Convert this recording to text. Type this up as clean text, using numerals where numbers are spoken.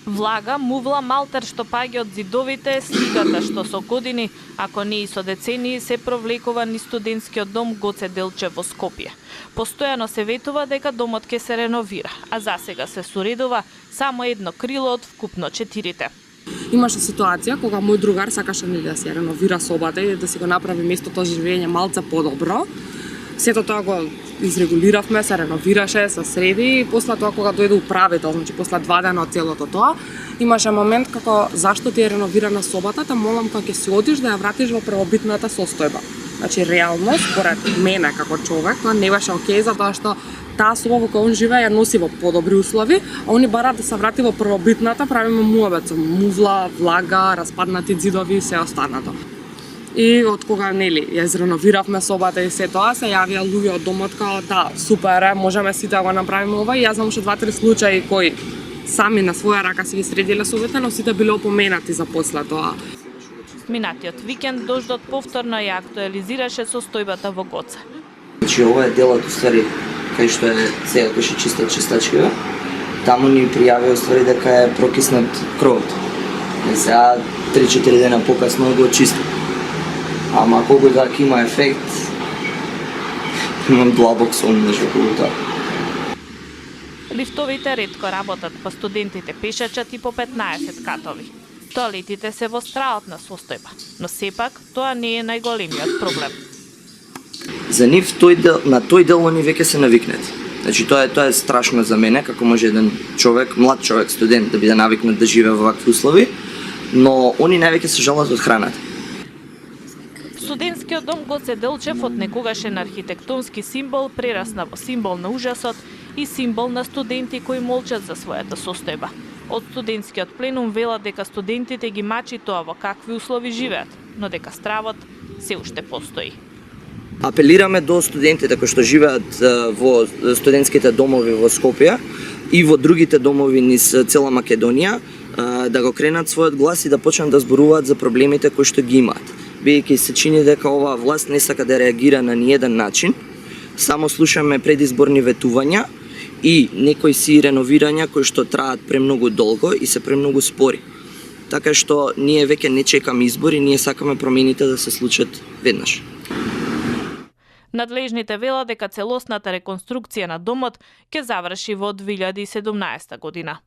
Влага, мувла, малтер што паѓа од зидовите е сликата што со години, ако не и со децении, се провлекува низ студентскиот дом Гоце Делчев во Скопје. Постојано се ветува дека домот ќе се реновира, а засега се соредува само едно крило од вкупно 4. Имаше ситуација кога мој другар сакаше да се реновира собата и да си го направи местото живење малце подобро. Сето тоа го изрегулиравме, се реновираше, се среди и после тоа кога дојде управител, значи после 2 дена од целото тоа, имаше момент како зашто ти е реновирана собата, те молам кога ќе си одиш да ја вратиш во првобитната состојба. Значи реално според мене како човек тоа не беше окей затоа што таа соба во која он живее ја носи во подобри услови, а они бараат да се врати во првобитната, правиме муабет со мувла, влага, распаднати ѕидови и се останато. И од кога нели ја изреновиравме собата и се тоа, се јавија луѓе од домот као да, супер е, можеме сите да го направиме ова и јас знам уште 2-3 случаи кои сами на своја рака си ги средиле собите, но сите биле опоменати за после тоа. Минатиот викенд дождот повторно ја актуализираше состојбата во Гоце. Значи ова е делот уствари кај што е сега кој што чистат чистачкива. Таму ни пријавија уствари дека е прокиснат кровот. И сега 3-4 дена покасно го чистат. Ама колку дека има ефект, имам длабок сон околу тоа. Лифтовите ретко работат, па студентите пешачат и по 15 катови. Тоалетите се во страотна состојба, но сепак тоа не е најголемиот проблем. За нив на тој дел они веќе се навикнати. Значи тоа е страшно за мене како може еден човек, млад човек, студент да биде навикнат да живее во вакви услови, но они највеќе се жалат од храната. Студентскиот дом Гоце Делчев од некогашен архитектонски символ прерасна во символ на ужасот и символ на студенти кои молчат за својата состојба. Од студентскиот пленум велат дека студентите ги мачи тоа во какви услови живеат, но дека стравот се уште постои. Апелираме до студентите кои што живеат во студентските домови во Скопје и во другите домови низ цела Македонија да го кренат својот глас и да почнат да зборуваат за проблемите кои што ги имаат. Бидејќи се чини дека оваа власт не сака да реагира на ниеден начин, само слушаме предизборни ветувања и некои си реновирања кои што траат премногу долго и се премногу спори. Така што ние веќе не чекаме избори, ние сакаме промените да се случат веднаш. Надлежните велат дека целосната реконструкција на домот ќе заврши во 2017 година.